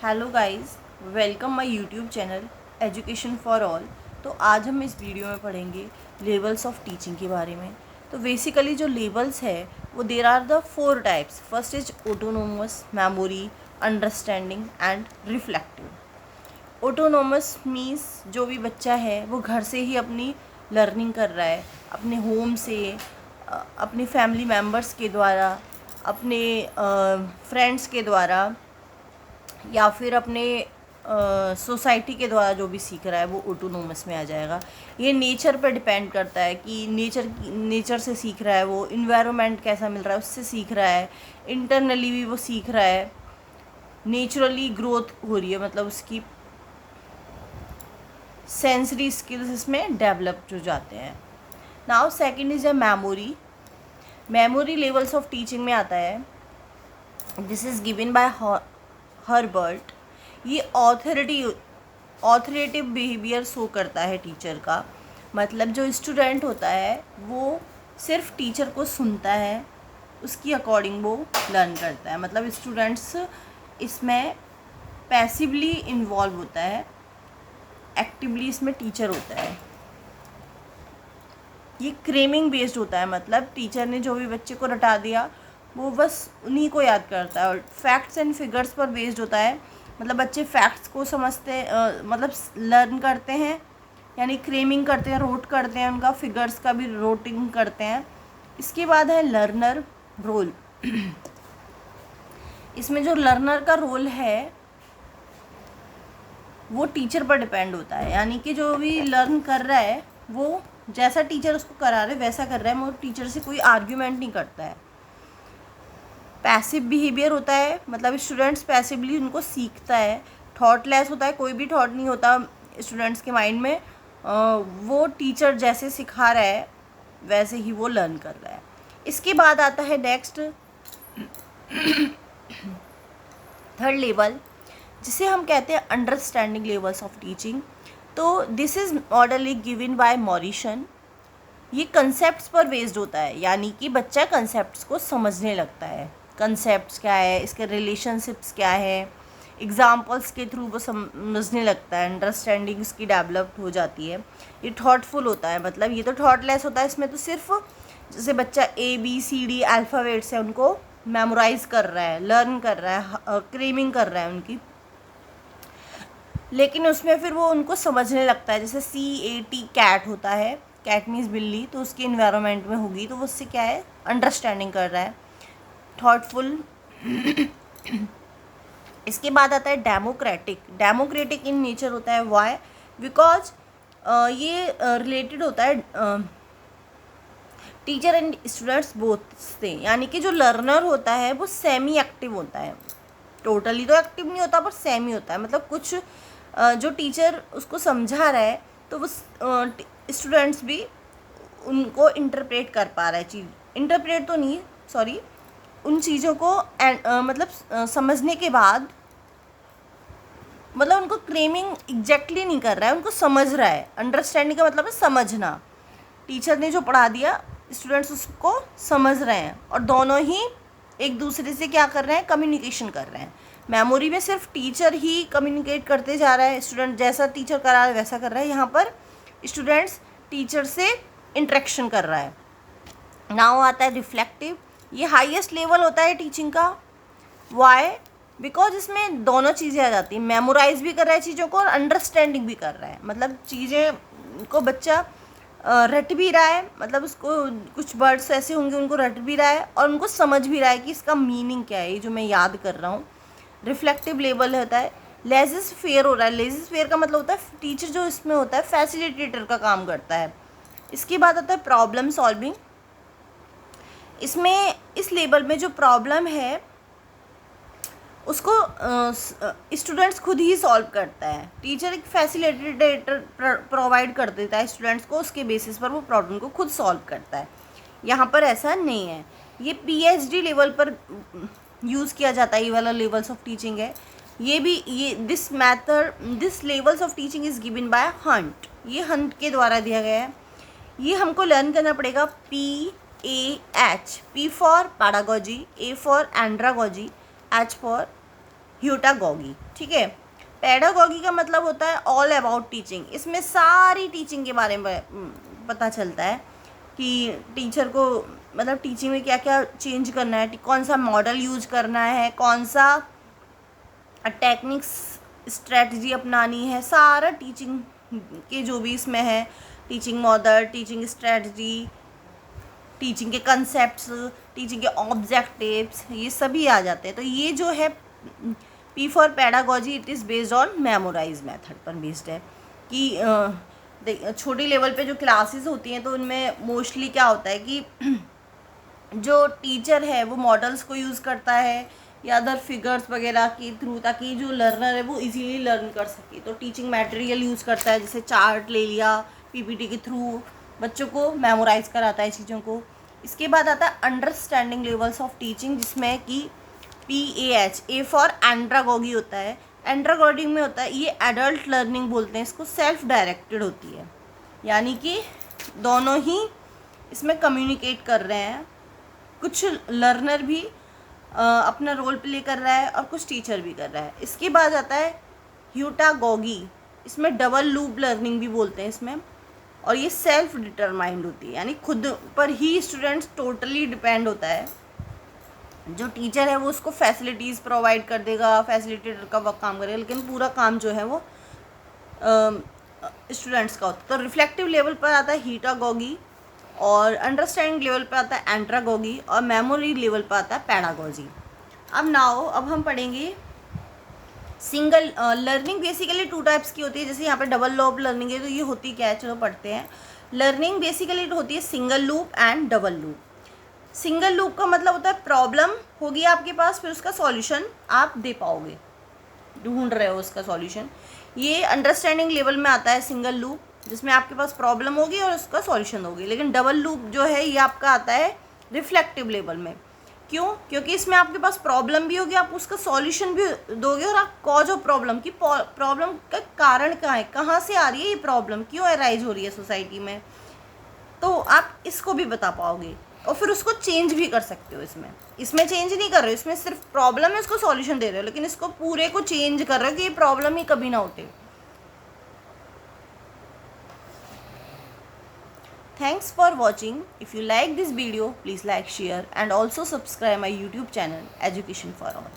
Hello guys, welcome my YouTube channel education for all. तो आज हम इस वीडियो में पढ़ेंगे लेवल्स ऑफ टीचिंग के बारे में। तो बेसिकली जो लेवल्स है वो there are the 4 types. First is autonomous, memory, understanding and reflective. Autonomous means जो भी बच्चा है वो घर से ही अपनी लर्निंग कर रहा है, अपने होम से, अपने फैमिली मेम्बर्स के द्वारा, अपने फ्रेंड्स के द्वारा, या फिर अपने सोसाइटी के द्वारा जो भी सीख रहा है वो ऑटोनोमस में आ जाएगा। ये नेचर पर डिपेंड करता है कि नेचर से सीख रहा है, वो इन्वायरमेंट कैसा मिल रहा है उससे सीख रहा है, इंटरनली भी वो सीख रहा है, नेचुरली ग्रोथ हो रही है, मतलब उसकी सेंसरी स्किल्स इसमें डेवलप हो जाते हैं। Now second is a memory. Memory levels of teaching में आता है। This is given by Herbert. ये ऑथोरेटिव बिहेवियर शो करता है टीचर का। मतलब जो स्टूडेंट होता है वो सिर्फ टीचर को सुनता है, उसकी अकॉर्डिंग वो लर्न करता है। मतलब स्टूडेंट्स इसमें पैसिवली इन्वॉल्व होता है, एक्टिवली इसमें टीचर होता है। ये क्रेमिंग बेस्ड होता है, मतलब टीचर ने जो भी बच्चे को रटा दिया वो बस उन्हीं को याद करता है। और फैक्ट्स एंड फिगर्स पर बेस्ड होता है, मतलब बच्चे फैक्ट्स को समझते मतलब लर्न करते हैं, यानी क्रेमिंग करते हैं, रोट करते हैं, उनका फिगर्स का भी रोटिंग करते हैं। इसके बाद है लर्नर रोल। इसमें जो लर्नर का रोल है वो टीचर पर डिपेंड होता है, यानी कि जो भी लर्न कर रहा है वो जैसा टीचर उसको करा रहे वैसा कर रहा है, वो टीचर से कोई आर्ग्यूमेंट नहीं करता है। पैसिव बिहेवियर होता है, मतलब स्टूडेंट्स पैसिवली उनको सीखता है। थॉटलेस होता है, कोई भी थॉट नहीं होता स्टूडेंट्स के माइंड में, वो टीचर जैसे सिखा रहा है वैसे ही वो लर्न कर रहा है। इसके बाद आता है नेक्स्ट थर्ड लेवल, जिसे हम कहते हैं अंडरस्टैंडिंग लेवल्स ऑफ टीचिंग। तो this is modally given by Morrison. ये कंसेप्ट्स पर बेस्ड होता है, यानी कि बच्चा कंसेप्ट्स को समझने लगता है। कंसेप्ट्स क्या है, इसके रिलेशनशिप्स क्या है, एग्जाम्पल्स के थ्रू वो समझने लगता है, अंडरस्टैंडिंग उसकी डेवलप हो जाती है। ये थॉटफुल होता है, मतलब ये तो थॉटलेस होता है, इसमें तो सिर्फ जैसे बच्चा ABCD अल्फ़ाबेट्स है उनको मेमोराइज कर रहा है, लर्न कर रहा है, क्रेमिंग कर रहा है उनकी, लेकिन उसमें फिर वो उनको समझने लगता है। जैसे CAT कैट होता है, कैट मीन्स बिल्ली, तो उसके इन्वायरमेंट में होगी तो वो उससे क्या है, अंडरस्टैंडिंग कर रहा है, थॉटफुल। इसके बाद आता है डेमोक्रेटिक। डेमोक्रेटिक इन नेचर होता है, वाई? बिकॉज ये रिलेटेड होता है टीचर एंड स्टूडेंट्स बोथ से, यानी कि जो लर्नर होता है वो सेमी एक्टिव होता है, टोटली तो एक्टिव नहीं होता पर सेमी होता है। मतलब कुछ जो टीचर उसको समझा रहा है तो वो स्टूडेंट्स भी उनको इंटरप्रेट कर पा रहा है, चीज़ इंटरप्रेट तो नहीं, सॉरी, उन चीज़ों को मतलब समझने के बाद, मतलब उनको क्रेमिंग एग्जैक्टली नहीं कर रहा है, उनको समझ रहा है। अंडरस्टैंडिंग का मतलब है समझना। टीचर ने जो पढ़ा दिया स्टूडेंट्स उसको समझ रहे हैं और दोनों ही एक दूसरे से क्या कर रहे हैं, कम्युनिकेशन कर रहे हैं। मेमोरी में सिर्फ टीचर ही कम्युनिकेट करते जा रहा है, स्टूडेंट जैसा टीचर करा रहा है वैसा कर रहा है। यहाँ पर स्टूडेंट्स टीचर से इंटरेक्शन कर रहा है। नाउ आता है रिफ्लेक्टिव। ये हाईएस्ट लेवल होता है टीचिंग का। वाई? बिकॉज इसमें दोनों चीज़ें आ जाती हैं, मेमोराइज भी कर रहा है चीज़ों को और अंडरस्टैंडिंग भी कर रहा है। मतलब चीज़ें को बच्चा रट भी रहा है, मतलब उसको कुछ वर्ड्स ऐसे होंगे उनको रट भी रहा है और उनको समझ भी रहा है कि इसका मीनिंग क्या है, ये जो मैं याद कर रहा हूँ। रिफ्लेक्टिव लेवल होता है। लेजिस फेयर हो रहा है। लेजिस फेयर का मतलब होता है टीचर जो इसमें होता है फैसिलिटेटर का काम करता है। इसके बाद आता है प्रॉब्लम सॉल्विंग। इसमें इस लेवल में जो प्रॉब्लम है उसको स्टूडेंट्स खुद ही सॉल्व करता है। टीचर एक फैसिलिटेटर प्रोवाइड कर देता है स्टूडेंट्स को, उसके बेसिस पर वो प्रॉब्लम को खुद सॉल्व करता है। यहाँ पर ऐसा नहीं है। ये PhD लेवल पर यूज़ किया जाता है, ये वाला लेवल्स ऑफ टीचिंग है। ये this levels of teaching is given by Hunt. ये हंट के द्वारा दिया गया है। ये हमको लर्न करना पड़ेगा। PAH, P for pedagogy, A for andragogy, H for heutagogy, ठीक है। पेडागॉगी का मतलब होता है ऑल अबाउट टीचिंग। इसमें सारी टीचिंग के बारे में पता चलता है कि टीचर को मतलब टीचिंग में क्या क्या चेंज करना है, कौन सा मॉडल यूज करना है, कौन सा टेक्निक्स स्ट्रेटजी अपनानी है, सारा टीचिंग के जो भी इसमें है, teaching model, teaching strategy, teaching के कंसेप्ट्स, टीचिंग के ऑब्जेक्टिव्स, ये सभी आ जाते हैं। तो ये जो है P for pedagogy, it is based on memorise method पर बेस्ड है कि छोटी लेवल पे जो क्लासेस होती हैं तो उनमें मोस्टली क्या होता है कि जो टीचर है वो मॉडल्स को यूज़ करता है या अदर फिगर्स वगैरह के थ्रू, ताकि जो लर्नर है वो इजीली लर्न कर सके। तो टीचिंग मटेरियल यूज़ करता है, जैसे चार्ट ले लिया, पीपीटी के थ्रू बच्चों को मेमोराइज कराता है चीज़ों को। इसके बाद आता है अंडरस्टैंडिंग लेवल्स ऑफ टीचिंग, जिसमें कि PAH, A फॉर एंड्रागॉगी होता है। एंड्रागॉगी में होता है ये एडल्ट लर्निंग बोलते हैं इसको, सेल्फ डायरेक्टेड होती है, यानी कि दोनों ही इसमें कम्युनिकेट कर रहे हैं। कुछ लर्नर भी अपना रोल प्ले कर रहा है और कुछ टीचर भी कर रहा है। इसके बाद आता है ह्यूटागॉगी, इसमें डबल लूप लर्निंग भी बोलते हैं इसमें, और ये सेल्फ डिटरमाइंड होती है, यानी खुद पर ही स्टूडेंट्स टोटली डिपेंड होता है। जो टीचर है वो उसको फैसिलिटीज़ प्रोवाइड कर देगा, फैसिलिटेटर का वक्त काम करेगा, लेकिन पूरा काम जो है वो स्टूडेंट्स का होता है। तो रिफ्लेक्टिव लेवल पर आता है हीटागॉगी, और अंडरस्टैंडिंग लेवल पर आता है एंट्रागॉगी, और मेमोरी लेवल पर आता है पेडागॉजी। अब हम पढ़ेंगे सिंगल लर्निंग। बेसिकली 2 टाइप्स की होती है, जैसे यहाँ पे डबल लूप लर्निंग है, तो ये होती क्या है, चलो पढ़ते हैं। लर्निंग बेसिकली होती है single loop and double loop. Single loop का मतलब होता है प्रॉब्लम होगी आपके पास, फिर उसका सॉल्यूशन आप दे पाओगे, ढूंढ रहे हो उसका सॉल्यूशन। ये अंडरस्टैंडिंग लेवल में आता है सिंगल लूप, जिसमें आपके पास प्रॉब्लम होगी और उसका सॉल्यूशन होगी। लेकिन डबल लूप जो है ये आपका आता है रिफ्लेक्टिव लेवल में। क्यों? क्योंकि इसमें आपके पास प्रॉब्लम भी होगी, आप उसका सॉल्यूशन भी दोगे, और आप कॉज ऑफ प्रॉब्लम की प्रॉब्लम का कारण क्या है, कहाँ से आ रही है ये प्रॉब्लम, क्यों अराइज हो रही है सोसाइटी में, तो आप इसको भी बता पाओगे और फिर उसको चेंज भी कर सकते हो। इसमें चेंज नहीं कर रहे हो, इसमें सिर्फ प्रॉब्लम है उसको सॉल्यूशन दे रहे हो, लेकिन इसको पूरे को चेंज कर रहे हो कि ये प्रॉब्लम ही कभी ना होते। Thanks for watching. If you like this video, please like, share and also subscribe my YouTube channel Education for All.